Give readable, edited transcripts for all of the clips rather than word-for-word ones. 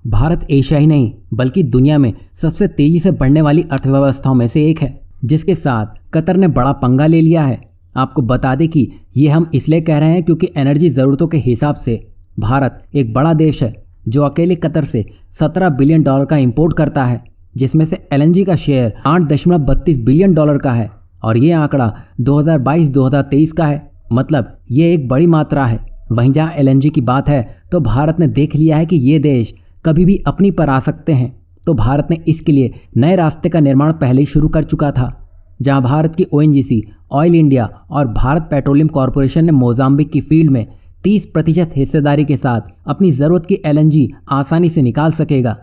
Bharat Asia ही नहीं बल्कि दुनिया में सबसे तेजी से बढ़ने वाली अर्थव्यवस्थाओं में से एक है, जिसके साथ कतर ने बड़ा पंगा ले लिया है। आपको बता दें कि ये हम इसलिए कह रहे हैं क्योंकि एनर्जी ज़रूरतों के हिसाब से भारत एक बड़ा देश है जो अकेले कतर से $17 बिलियन का इंपोर्ट करता है, जिसमें से एलएनजी का शेयर $8.32 बिलियन का है और ये आंकड़ा 2022-2023 का है। मतलब ये एक बड़ी मात्रा है। वहीं जहाँ एलएनजी की बात है तो भारत ने देख लिया है कि ये देश कभी भी अपनी पर आ सकते हैं, तो भारत ने इसके लिए नए रास्ते का निर्माण पहले ही शुरू कर चुका था। जहां भारत की ओएनजीसी, ऑयल इंडिया और भारत पेट्रोलियम कॉरपोरेशन ने मोजाम्बिक की फील्ड में 30% हिस्सेदारी के साथ अपनी ज़रूरत की एलएनजी आसानी से निकाल सकेगा,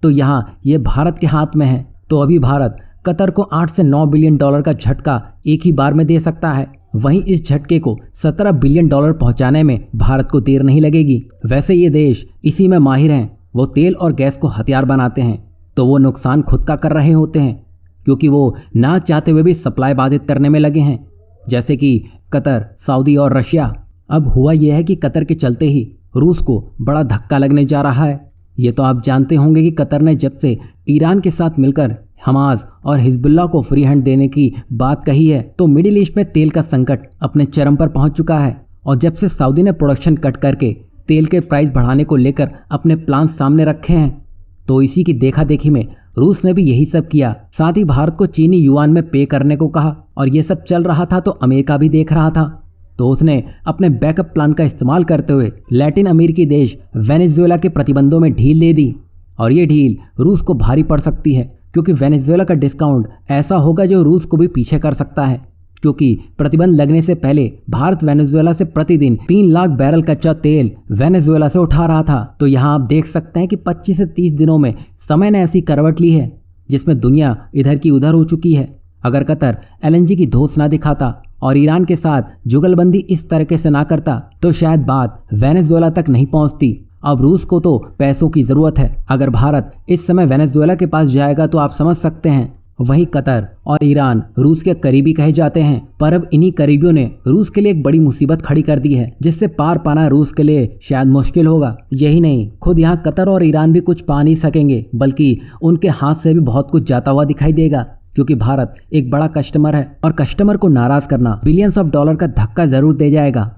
तो यहाँ ये भारत के हाथ में है। तो अभी भारत कतर को 8 से 9 बिलियन डॉलर का झटका एक ही बार में दे सकता है। वहीं इस झटके को 17 बिलियन डॉलर पहुंचाने में भारत को देर नहीं लगेगी। वैसे ये देश इसी में माहिर हैं। वो तेल और गैस को हथियार बनाते हैं तो वो नुकसान खुद का कर रहे होते हैं, क्योंकि वो ना चाहते हुए भी सप्लाई बाधित करने में लगे हैं, जैसे कि कतर, सऊदी और रशिया। अब हुआ यह है कि कतर के चलते ही रूस को बड़ा धक्का लगने जा रहा है। ये तो आप जानते होंगे कि कतर ने जब से ईरान के साथ मिलकर हमास और हिजबुल्लाह को फ्री हैंड देने की बात कही है तो मिडिल ईस्ट में तेल का संकट अपने चरम पर पहुंच चुका है। और जब से सऊदी ने प्रोडक्शन कट करके तेल के प्राइस बढ़ाने को लेकर अपने प्लान सामने रखे हैं, तो इसी की देखा देखी में रूस ने भी यही सब किया। साथ ही भारत को चीनी युआन में पे करने को कहा और ये सब चल रहा था तो अमेरिका भी देख रहा था, तो उसने अपने बैकअप प्लान का इस्तेमाल करते हुए लैटिन अमेरिकी देश वेनेजुएला के प्रतिबंधों में ढील दे दी। और ये ढील रूस को भारी पड़ सकती है, क्योंकि वेनेजुएला का डिस्काउंट ऐसा होगा जो रूस को भी पीछे कर सकता है, क्योंकि प्रतिबंध लगने से पहले भारत वेनेजुएला से प्रतिदिन 3 लाख बैरल कच्चा तेल वेनेजुएला से उठा रहा था। तो यहाँ आप देख सकते हैं कि 25 से 30 दिनों में समय ने ऐसी करवट ली है जिसमें दुनिया इधर की उधर हो चुकी है। अगर कतर एलएनजी की धौंस ना दिखाता और ईरान के साथ जुगलबंदी इस तरीके से ना करता तो शायद बात वेनेजुएला तक नहीं पहुंचती। अब रूस को तो पैसों की ज़रूरत है। अगर भारत इस समय वेनेजुएला के पास जाएगा तो आप समझ सकते हैं। वहीं कतर और ईरान रूस के करीबी कहे जाते हैं, पर अब इन्हीं करीबियों ने रूस के लिए एक बड़ी मुसीबत खड़ी कर दी है, जिससे पार पाना रूस के लिए शायद मुश्किल होगा। यही नहीं, खुद यहाँ कतर और ईरान भी कुछ पा नहीं सकेंगे, बल्कि उनके हाथ से भी बहुत कुछ जाता हुआ दिखाई देगा, क्योंकि भारत एक बड़ा कस्टमर है और कस्टमर को नाराज करना बिलियंस ऑफ डॉलर का धक्का जरूर दे जाएगा।